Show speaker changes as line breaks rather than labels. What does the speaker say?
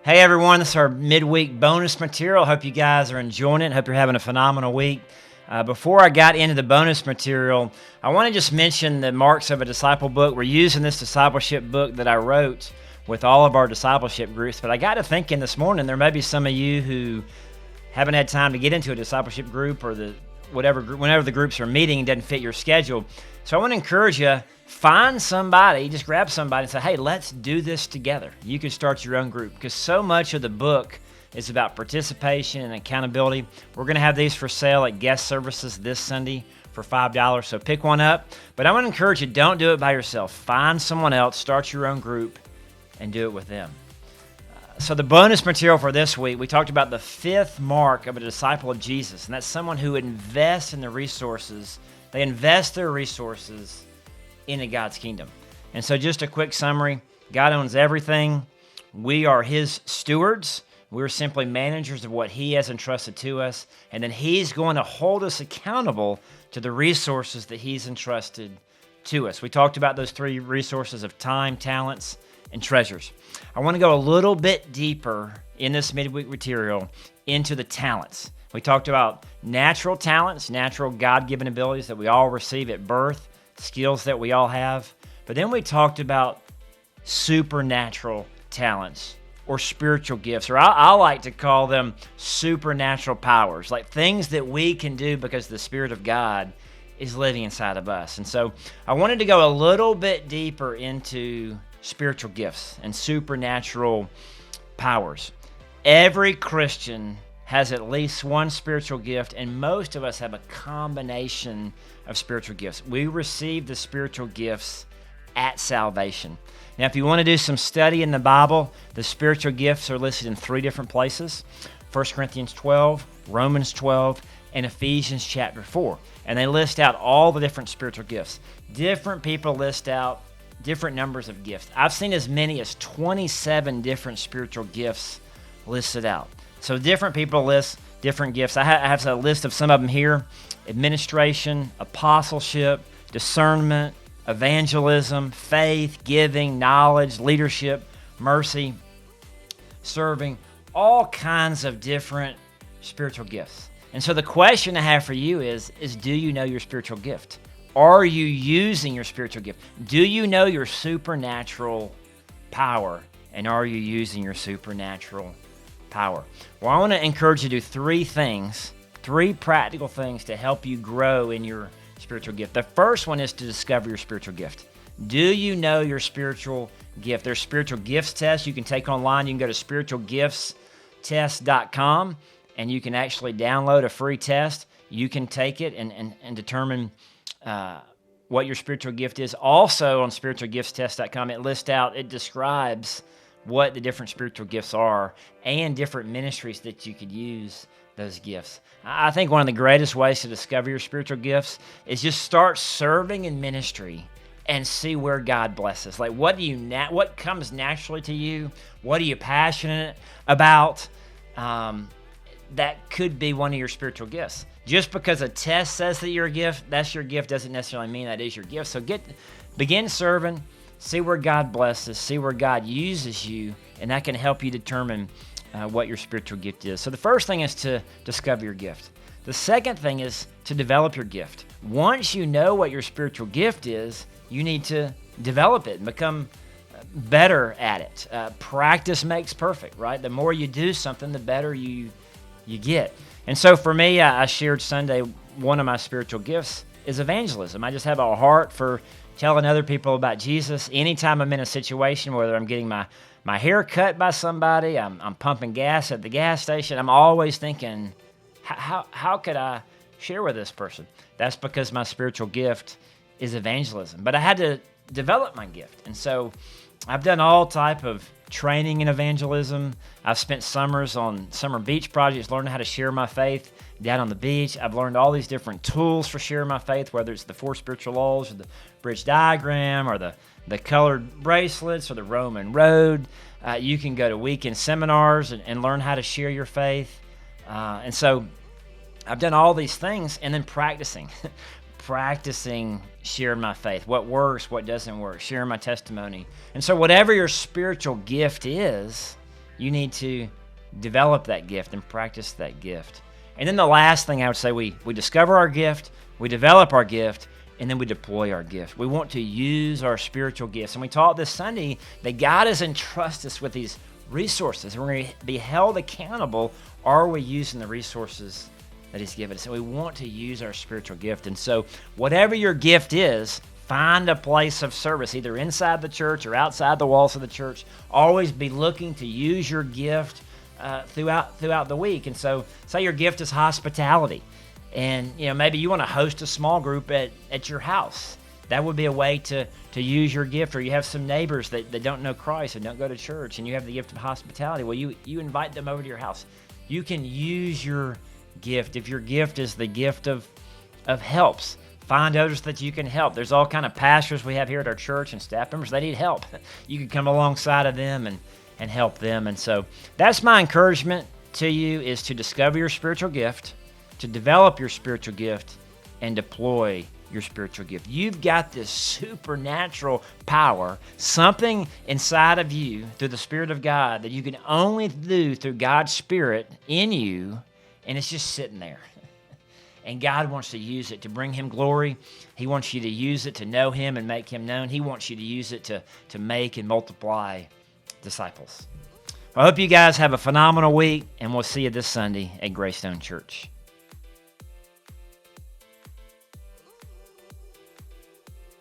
Hey everyone, this is our midweek bonus material. Hope you guys are enjoying it. Hope you're having a phenomenal week. Before I got into the bonus material, I want to just mention the Marks of a Disciple book. We're using this discipleship book that I wrote with all of our discipleship groups, but I got to thinking this morning, there may be some of you who haven't had time to get into a discipleship group or whenever the groups are meeting, it doesn't fit your schedule. So I want to encourage you, find somebody, just grab somebody and say, hey, let's do this together. You can start your own group because so much of the book is about participation and accountability. We're going to have these for sale at guest services this Sunday for $5, so pick one up. But I want to encourage you, don't do it by yourself. Find someone else, start your own group, and do it with them. So the bonus material for this week, we talked about the fifth mark of a disciple of Jesus, and that's someone who invests in the resources. They invest their resources into God's kingdom. And so just a quick summary, God owns everything. We are His stewards. We're simply managers of what He has entrusted to us, and then He's going to hold us accountable to the resources that He's entrusted to us. We talked about those three resources of time, talents, and treasures. I want to go a little bit deeper in this midweek material into the talents. We talked about natural talents, natural God-given abilities that we all receive at birth, skills that we all have. But then we talked about supernatural talents or spiritual gifts, or I like to call them supernatural powers, like things that we can do because the Spirit of God is living inside of us. And so I wanted to go a little bit deeper into spiritual gifts and supernatural powers. Every Christian has at least one spiritual gift, and most of us have a combination of spiritual gifts. We receive the spiritual gifts at salvation. Now, if you want to do some study in the Bible, the spiritual gifts are listed in three different places: 1 Corinthians 12, Romans 12, and Ephesians chapter 4. And they list out all the different spiritual gifts. Different people list out different numbers of gifts. I've seen as many as 27 different spiritual gifts listed out. So different people list different gifts. I have a list of some of them here: administration, apostleship, discernment, evangelism, faith, giving, knowledge, leadership, mercy, serving, all kinds of different spiritual gifts. And so the question I have for you is do you know your spiritual gift? Are you using your spiritual gift? Do you know your supernatural power? And are you using your supernatural power? Well, I want to encourage you to do three practical things to help you grow in your spiritual gift. The first one is to discover your spiritual gift. Do you know your spiritual gift? There's spiritual gifts tests you can take online. You can go to spiritualgiftstest.com and you can actually download a free test. You can take it and determine what your spiritual gift is. Also on spiritualgiftstest.com, it describes what the different spiritual gifts are and different ministries that you could use those gifts. I think one of the greatest ways to discover your spiritual gifts is just start serving in ministry and see where God blesses. Like what comes naturally to you? What are you passionate about? That could be one of your spiritual gifts. Just because a test says that you're a gift, that's your gift, doesn't necessarily mean that is your gift. So begin serving, see where God blesses, see where God uses you, and that can help you determine what your spiritual gift is. So the first thing is to discover your gift. The second thing is to develop your gift. Once you know what your spiritual gift is, you need to develop it and become better at it. Practice makes perfect, right? The more you do something, the better you get. And so for me, I shared Sunday, one of my spiritual gifts is evangelism. I just have a heart for telling other people about Jesus. Anytime I'm in a situation, whether I'm getting my hair cut by somebody, I'm pumping gas at the gas station, I'm always thinking, how could I share with this person? That's because my spiritual gift is evangelism. But I had to develop my gift. And so I've done all type of training in evangelism. I've spent summers on summer beach projects learning how to share my faith down on the beach. I've learned all these different tools for sharing my faith, whether it's the 4 spiritual laws or the bridge diagram or the colored bracelets or the Roman road. You can go to weekend seminars and learn how to share your faith. And so I've done all these things and then practicing sharing my faith, what works, what doesn't work, sharing my testimony. And so whatever your spiritual gift is, You need to develop that gift and practice that gift. And then the last thing I would say, we discover our gift, we develop our gift, and then we deploy our gift. We want to use our spiritual gifts. And we taught this Sunday that God has entrusted us with these resources. We're going to be held accountable. Are we using the resources that He's given us? And we want to use our spiritual gift. And so whatever your gift is, find a place of service, either inside the church or outside the walls of the church. Always be looking to use your gift throughout the week. And so say your gift is hospitality. And maybe you want to host a small group at your house. That would be a way to use your gift. Or you have some neighbors that don't know Christ and don't go to church, and you have the gift of hospitality. Well, you invite them over to your house. You can use your gift. If your gift is the gift of helps, find others that you can help. There's all kind of pastors we have here at our church and staff members. They need help. You can come alongside of them and help them. And so that's my encouragement to you, is to discover your spiritual gift, to develop your spiritual gift, and deploy your spiritual gift. You've got this supernatural power, something inside of you through the Spirit of God that you can only do through God's Spirit in you, and it's just sitting there. And God wants to use it to bring Him glory. He wants you to use it to know Him and make Him known. He wants you to use it to make and multiply disciples. I hope you guys have a phenomenal week, and we'll see you this Sunday at Graystone Church.